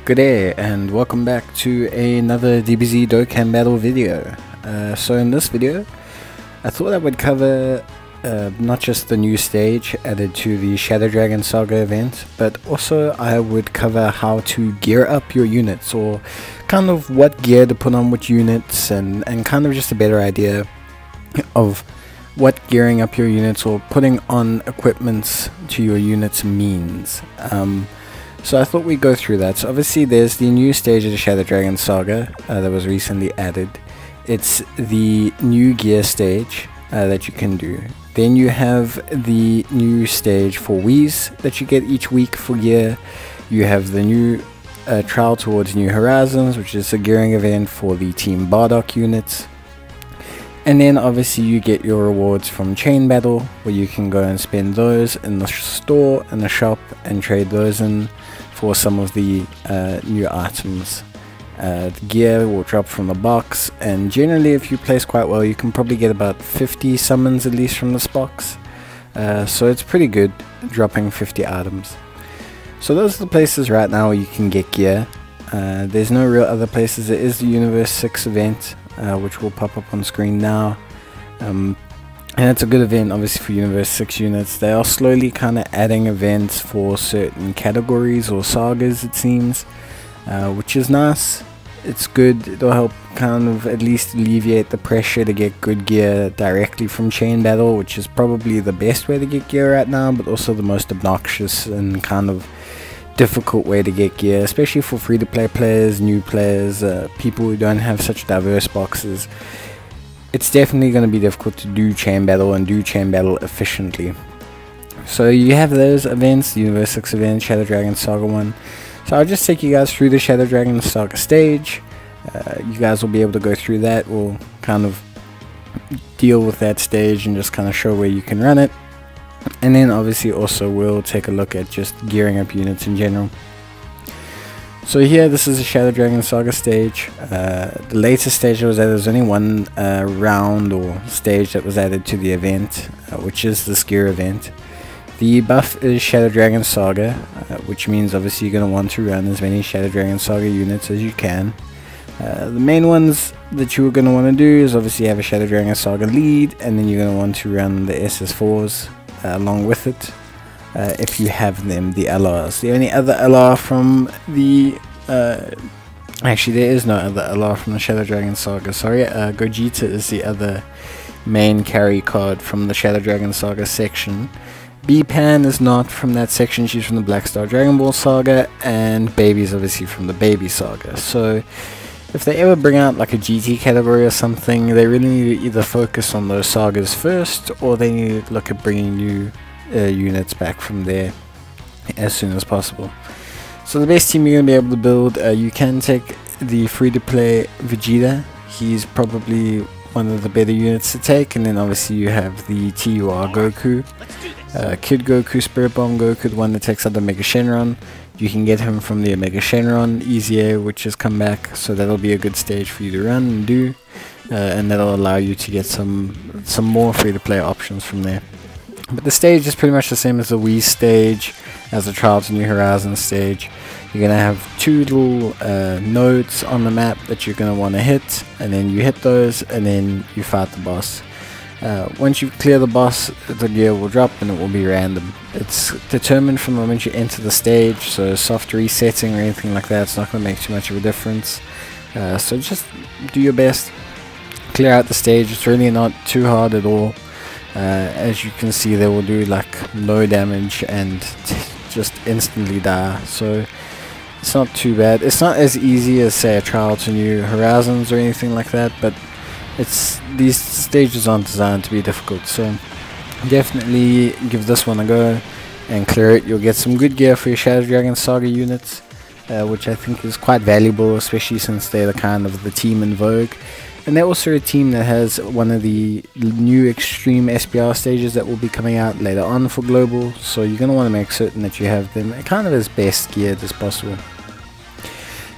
Good day and welcome back to another DBZ Dokkan Battle video. So in this video I thought I would cover not just the new stage added to the Shadow Dragon Saga event, but also I would cover how to gear up your units, or kind of what gear to put on which units, and kind of just a better idea of what gearing up your units or putting on equipments to your units means. So I thought we'd go through that. So obviously there's the new stage of the Shadow Dragon Saga that was recently added. It's the new gear stage that you can do. Then you have the new stage for Whis that you get each week for gear. You have the new Trial Towards New Horizons, which is a gearing event for the Team Bardock units. And then obviously you get your rewards from Chain Battle, where you can go and spend those in the store and the shop and trade those in for some of the new items. The gear will drop from the box, and generally if you place quite well you can probably get about 50 summons at least from this box. So it's pretty good dropping 50 items. So those are the places right now where you can get gear. There's no real other places. There is the Universe 6 event, which will pop up on screen now, and it's a good event obviously for Universe 6 units. They are slowly kind of adding events for certain categories or sagas, it seems, which is nice. It's good. It'll help kind of at least alleviate the pressure to get good gear directly from Chain Battle, which is probably the best way to get gear right now, but also the most obnoxious and kind of difficult way to get gear, especially for free-to-play players, new players, people who don't have such diverse boxes. It's definitely going to be difficult to do Chain Battle and do Chain Battle efficiently. So you have those events, the Universe 6 event, Shadow Dragon Saga 1. So I'll just take you guys through the Shadow Dragon Saga stage. You guys will be able to go through that. We'll kind of deal with that stage and just kind of show where you can run it. And then obviously also we'll take a look at just gearing up units in general. So here, this is the Shadow Dragon Saga stage. The latest stage that was added, there's only one round or stage that was added to the event, which is this gear event. The buff is Shadow Dragon Saga, which means obviously you're going to want to run as many Shadow Dragon Saga units as you can. The main ones that you're going to want to do is obviously have a Shadow Dragon Saga lead, and then you're going to want to run the SS4s along with it, if you have them, the LRs. The only other LR from the actually there is no other LR from the Shadow Dragon Saga, sorry. Gogeta is the other main carry card from the Shadow Dragon Saga section. B-Pan is not from that section, she's from the Black Star Dragon Ball Saga, and Baby is obviously from the Baby Saga. So if they ever bring out like a GT category or something, they really need to either focus on those sagas first, or they need to look at bringing new units back from there as soon as possible. So the best team you're going to be able to build, you can take the free-to-play Vegeta. He's probably one of the better units to take, and then obviously you have the TUR Goku, Kid Goku, Spirit Bomb Goku, the one that takes out the Mega Shenron. You can get him from the Omega Shenron easier, which has come back, so that'll be a good stage for you to run and do, and that'll allow you to get some more free-to-play options from there. But the stage is pretty much the same as the Wii stage, as the Trial to New Horizons stage. You're going to have two little nodes on the map that you're going to want to hit, and then you hit those, and then you fight the boss. Once you clear the boss, the gear will drop and it will be random. It's determined from the moment you enter the stage, so soft resetting or anything like that, it's not going to make too much of a difference. So just do your best, clear out the stage. It's really not too hard at all. As you can see, they will do like low damage and just instantly die, so it's not too bad. It's not as easy as say a Trial to New Horizons or anything like that, but these stages aren't designed to be difficult, so definitely give this one a go and clear it. You'll get some good gear for your Shadow Dragon Saga units, which I think is quite valuable, especially since they're the kind of the team in vogue. And they're also a team that has one of the new extreme SPR stages that will be coming out later on for global, so you're going to want to make certain that you have them kind of as best geared as possible.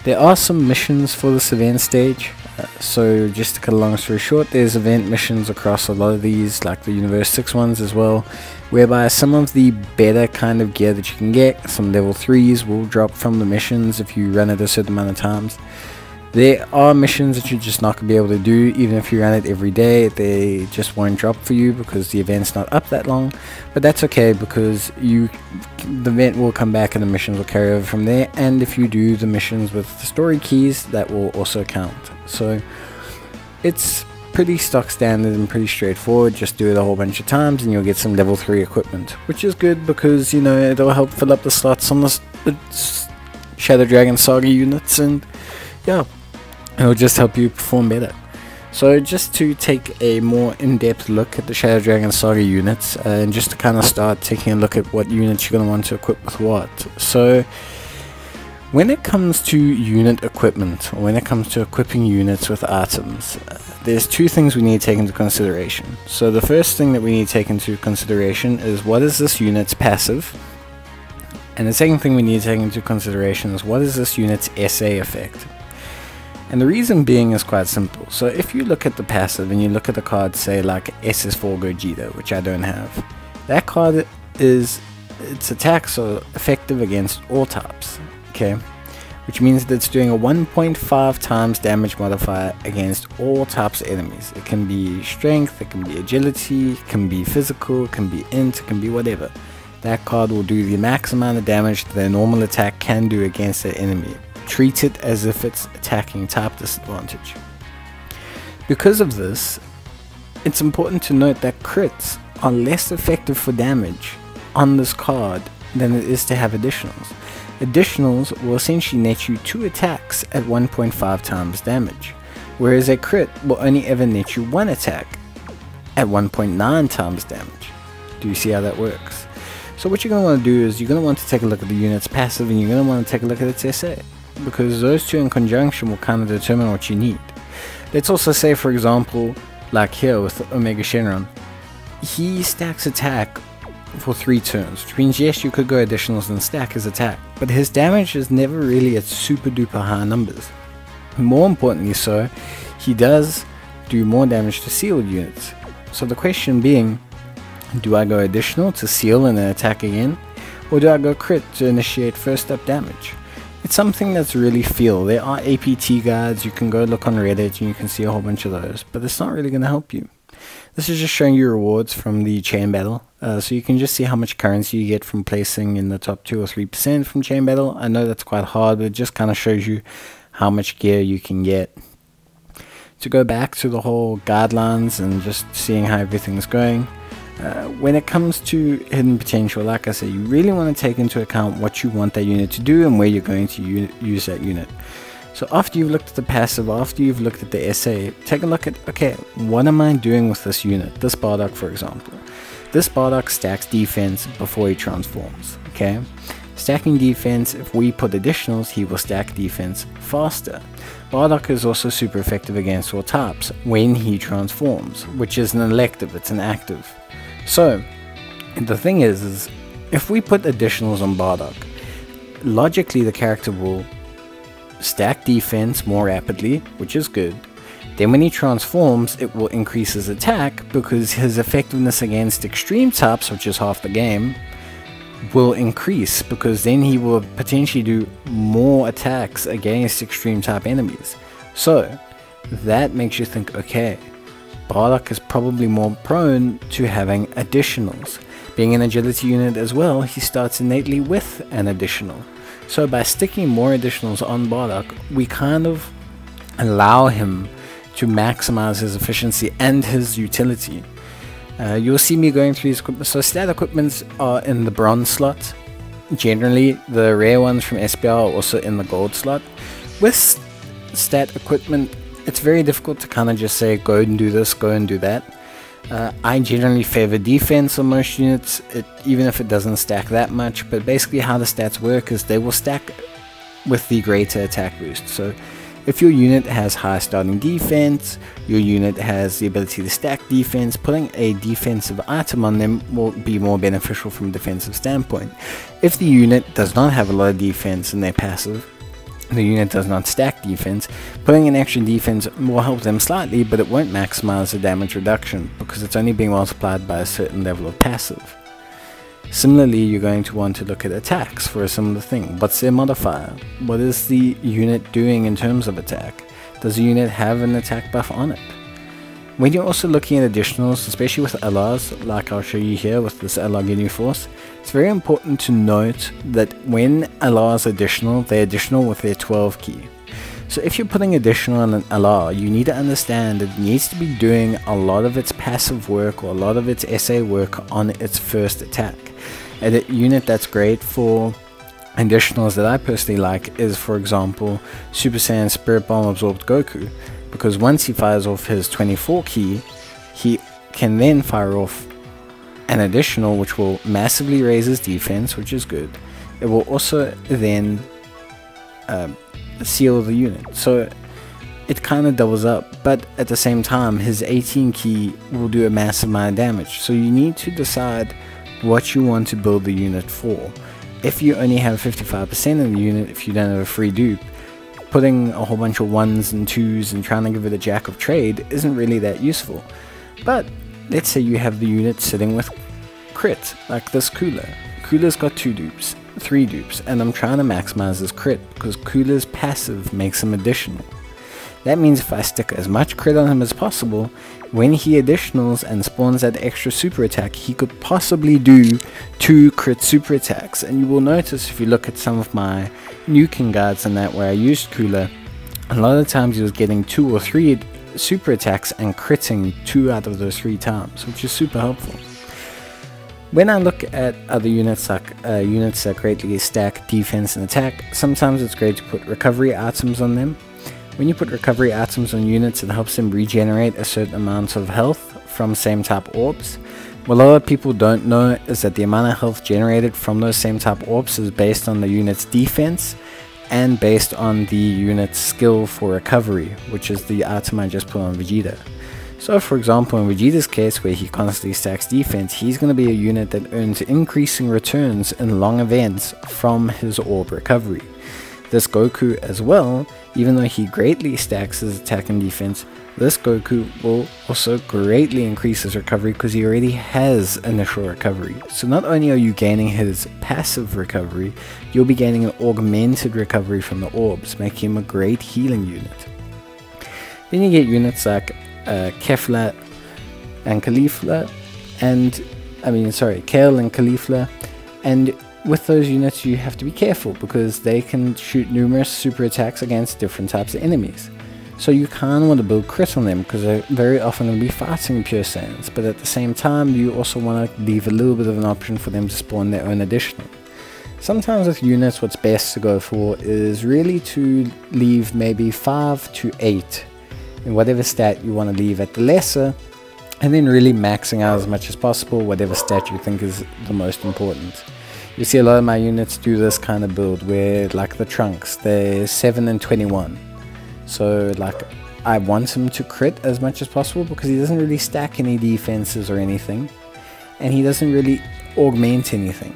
There are some missions for this event stage. So just to cut a long story short, there's event missions across a lot of these, like the Universe 6 ones as well, whereby some of the better kind of gear that you can get, some level 3s will drop from the missions if you run it a certain amount of times. There are missions that you're just not going to be able to do, even if you run it every day. They just won't drop for you because the event's not up that long. But that's okay, because the event will come back and the missions will carry over from there. And if you do the missions with the story keys, that will also count. So it's pretty stock standard and pretty straightforward. Just do it a whole bunch of times and you'll get some level 3 equipment, which is good because, you know, it'll help fill up the slots on the Shadow Dragon Saga units, and yeah, it'll just help you perform better. So just to take a more in-depth look at the Shadow Dragon Saga units, and just to kind of start taking a look at what units you're going to want to equip with what. So when it comes to unit equipment, or when it comes to equipping units with items, there's two things we need to take into consideration. So the first thing that we need to take into consideration is, what is this unit's passive? And the second thing we need to take into consideration is, what is this unit's SA effect? And the reason being is quite simple. So if you look at the passive and you look at the card, say like SS4 Gogeta, which I don't have, that card is, its attacks are effective against all types, okay? Which means that it's doing a 1.5 times damage modifier against all types of enemies. It can be strength, it can be agility, it can be physical, it can be int, it can be whatever. That card will do the max amount of damage that a normal attack can do against an enemy. Treat it as if it's attacking type disadvantage. Because of this, it's important to note that crits are less effective for damage on this card than it is to have additionals. Additionals will essentially net you 2 attacks at 1.5 times damage, whereas a crit will only ever net you 1 attack at 1.9 times damage. Do you see how that works? So what you're going to want to do is, you're going to want to take a look at the unit's passive, and you're going to want to take a look at its SA, because those two in conjunction will kind of determine what you need. Let's also say, for example, like here with Omega Shenron, he stacks attack for 3 turns, which means yes, you could go additionals and stack his attack, but his damage is never really at super duper high numbers. More importantly so, he does do more damage to sealed units. So the question being, do I go additional to seal and then attack again, or do I go crit to initiate first up damage? It's something that's really feel. There are APT guides, you can go look on Reddit and you can see a whole bunch of those, but it's not really going to help you. This is just showing you rewards from the chain battle, so you can just see how much currency you get from placing in the top 2 or 3% from chain battle. I know that's quite hard, but it just kind of shows you how much gear you can get. To go back to the whole guidelines and just seeing how everything's going, when it comes to hidden potential, like I said, you really want to take into account what you want that unit to do and where you're going to use that unit. So after you've looked at the passive, after you've looked at the SA, take a look at, okay, what am I doing with this unit? This Bardock, for example. This Bardock stacks defense before he transforms, okay? Stacking defense, if we put additionals, he will stack defense faster. Bardock is also super effective against all types when he transforms, which is an elective, it's an active. So, the thing is if we put additionals on Bardock, logically the character will stack defense more rapidly, which is good. Then when he transforms, it will increase his attack because his effectiveness against extreme types, which is half the game, will increase, because then he will potentially do more attacks against extreme type enemies. So that makes you think, okay, Bardock is probably more prone to having additionals. Being an agility unit as well, he starts innately with an additional. So by sticking more additionals on Bardock, we kind of allow him to maximize his efficiency and his utility. You'll see me going through these equipment. So stat equipments are in the bronze slot. Generally, the rare ones from SPR are also in the gold slot. With stat equipment, it's very difficult to kind of just say, go and do this, go and do that. I generally favor defense on most units, even if it doesn't stack that much, but basically how the stats work is they will stack with the greater attack boost. So if your unit has high starting defense, your unit has the ability to stack defense, putting a defensive item on them will be more beneficial from a defensive standpoint. If the unit does not have a lot of defense in their passive, the unit does not stack defense, putting an extra defense will help them slightly, but it won't maximize the damage reduction because it's only being multiplied by a certain level of passive. Similarly, you're going to want to look at attacks for a similar thing. What's their modifier? What is the unit doing in terms of attack? Does the unit have an attack buff on it? When you're also looking at additionals, especially with LRs, like I'll show you here with this LR Ginyu Force, it's very important to note that when LRs additional, they're additional with their 12 key. So if you're putting additional on an LR, you need to understand that it needs to be doing a lot of its passive work or a lot of its SA work on its first attack. And a unit that's great for additionals that I personally like is, for example, Super Saiyan Spirit Bomb Absorbed Goku, because once he fires off his 24 key, he can then fire off an additional which will massively raise his defense, which is good. It will also then seal the unit, so it kind of doubles up, but at the same time his 18 key will do a massive amount of damage. So you need to decide what you want to build the unit for. If you only have 55% of the unit, if you don't have a free dupe, putting a whole bunch of 1s and 2s and trying to give it a jack of trade isn't really that useful. But let's say you have the unit sitting with crit, like this Cooler. Cooler's got 2 dupes, 3 dupes, and I'm trying to maximize this crit because Cooler's passive makes him additional. That means if I stick as much crit on him as possible, when he additionals and spawns that extra super attack, he could possibly do 2 crit super attacks. And you will notice if you look at some of my nuking guides and that where I used Cooler, a lot of times he was getting 2 or 3 super attacks and critting 2 out of those 3 times, which is super helpful. When I look at other units like units that greatly stack defense and attack, sometimes it's great to put recovery items on them. When you put recovery items on units, it helps them regenerate a certain amount of health from same type orbs. What a lot of people don't know is that the amount of health generated from those same type orbs is based on the unit's defense and based on the unit's skill for recovery, which is the item I just put on Vegeta. So for example, in Vegeta's case, where he constantly stacks defense, he's going to be a unit that earns increasing returns in long events from his orb recovery. This Goku as well, even though he greatly stacks his attack and defense, this Goku will also greatly increase his recovery because he already has initial recovery. So not only are you gaining his passive recovery, you'll be gaining an augmented recovery from the orbs, making him a great healing unit. Then you get units like Kefla and Caulifla, Kale and Caulifla, and with those units you have to be careful because they can shoot numerous super attacks against different types of enemies. So you kind of want to build crit on them because they're very often going to be fighting pure Saiyans, but at the same time you also want to leave a little bit of an option for them to spawn their own additional. Sometimes with units what's best to go for is really to leave maybe 5 to 8 in whatever stat you want to leave at the lesser, and then really maxing out as much as possible whatever stat you think is the most important. You see a lot of my units do this kind of build where, like the Trunks, they're 7 and 21. So like I want him to crit as much as possible because he doesn't really stack any defenses or anything, and he doesn't really augment anything.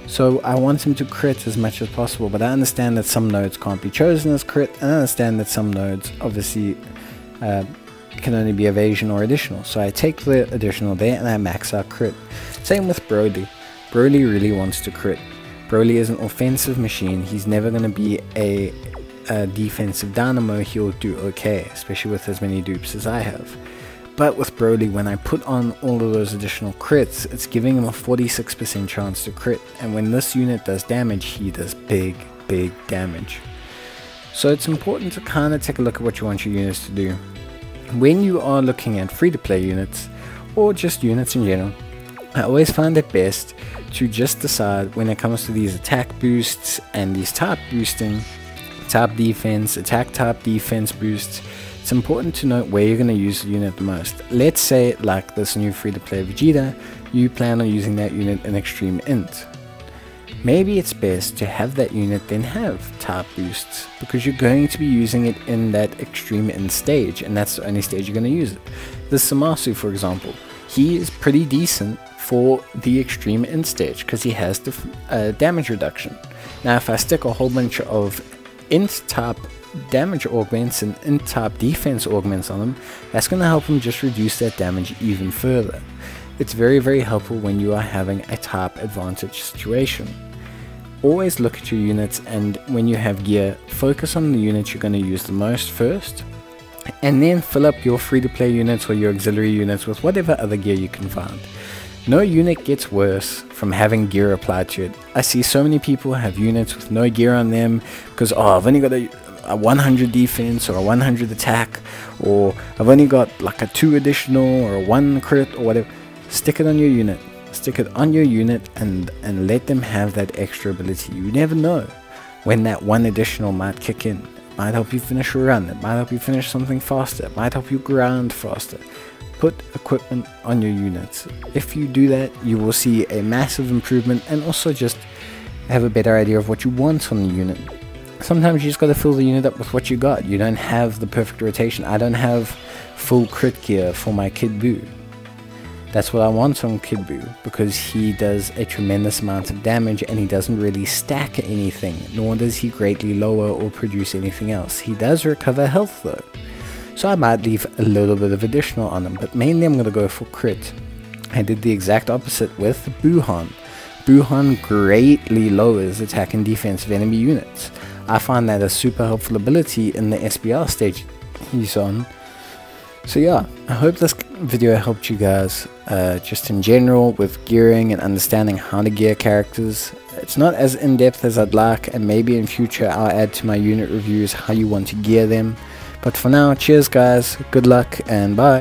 So I want him to crit as much as possible, but I understand that some nodes can't be chosen as crit, and I understand that some nodes obviously can only be evasion or additional. So I take the additional there and I max out crit. Same with Broly. Broly really wants to crit. Broly is an offensive machine. He's never going to be a defensive dynamo. He'll do okay, especially with as many dupes as I have. But with Broly, when I put on all of those additional crits, it's giving him a 46% chance to crit. And when this unit does damage, he does big damage. So it's important to kind of take a look at what you want your units to do. When you are looking at free-to-play units, or just units in general, I always find it best to just decide when it comes to these attack boosts and these type boosting, type defense, attack type defense boosts, it's important to know where you're going to use the unit the most. Let's say like this new free-to-play Vegeta, you plan on using that unit in Extreme Int. Maybe it's best to have that unit then have type boosts because you're going to be using it in that Extreme Int stage, and that's the only stage you're going to use it. This Zamasu, for example, he is pretty decent for the Extreme Int stage because he has the damage reduction. Now if I stick a whole bunch of int type damage augments and int type defense augments on them, that's going to help them just reduce that damage even further. It's very, very helpful when you are having a type advantage situation. Always look at your units, and when you have gear, focus on the units you're going to use the most first, and then fill up your free-to-play units or your auxiliary units with whatever other gear you can find. No unit gets worse from having gear applied to it. I see so many people have units with no gear on them because, oh, I've only got a 100 defense or a 100 attack, or I've only got like a 2 additional or a 1 crit or whatever. Stick it on your unit. Stick it on your unit and let them have that extra ability. You never know when that 1 additional might kick in. It might help you finish a run. It might help you finish something faster. It might help you grind faster. Put equipment on your units. If you do that, you will see a massive improvement, and also just have a better idea of what you want on the unit. Sometimes you just got to fill the unit up with what you got. You don't have the perfect rotation. I don't have full crit gear for my Kid Buu. That's what I want on Kid Buu, because he does a tremendous amount of damage and he doesn't really stack anything, nor does he greatly lower or produce anything else. He does recover health though, so I might leave a little bit of additional on him, but mainly I'm going to go for crit. I did the exact opposite with Buhan. Buhan greatly lowers attack and defense of enemy units. I find that a super helpful ability in the SBR stage he's on. So yeah, I hope this video helped you guys just in general with gearing and understanding how to gear characters. It's not as in-depth as I'd like, and maybe in future I'll add to my unit reviews how you want to gear them. But for now, cheers guys, good luck and bye.